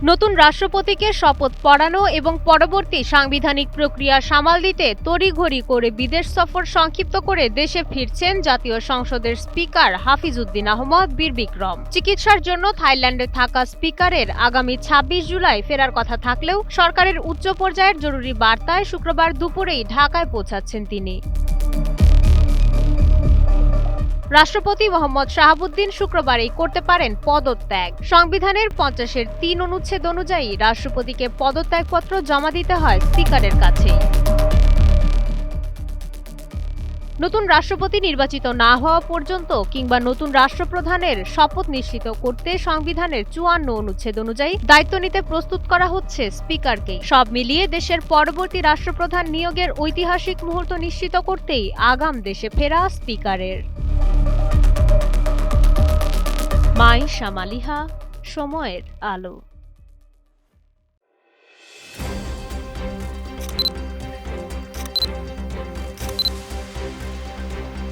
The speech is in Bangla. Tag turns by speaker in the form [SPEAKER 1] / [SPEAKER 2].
[SPEAKER 1] নতুন রাষ্ট্রপতিকে শপথ পড়ানো এবং পরবর্তী সাংবিধানিক প্রক্রিয়া সামাল দিতে তড়িঘড়ি করে বিদেশ সফর সংক্ষিপ্ত করে দেশে ফিরছেন জাতীয় সংসদের স্পিকার হাফিজ উদ্দিন আহমদ বীর বিক্রম। চিকিৎসার জন্য থাইল্যান্ডে থাকা স্পিকারের আগামী ২৬ জুলাই ফেরার কথা থাকলেও সরকারের উচ্চ পর্যায়ের জরুরি বার্তায় শুক্রবার দুপুরেই ঢাকায় পৌঁছাচ্ছেন তিনি। রাষ্ট্রপতি মোহাম্মদ শাহাবুদ্দিন শুক্রবারই করতে পারেন পদত্যাগ। সংবিধানের ৫০-৩ অনুচ্ছেদ অনুযায়ী রাষ্ট্রপতিকে পদত্যাগপত্র জমা দিতে হয় স্পিকারের কাছেই। নতুন রাষ্ট্রপতি নির্বাচিত না হওয়া পর্যন্ত কিংবা নতুন রাষ্ট্রপ্রধানের শপথ নিশ্চিত করতে সংবিধানের ৫৪ অনুচ্ছেদ অনুযায়ী দায়িত্ব নিতে প্রস্তুত করা হচ্ছে স্পিকারকে। সব মিলিয়ে দেশের পরবর্তী রাষ্ট্রপ্রধান নিয়োগের ঐতিহাসিক মুহূর্ত নিশ্চিত করতেই আগাম দেশে ফেরা স্পিকারের। মাইশা মালিহা, সময়ের আলো।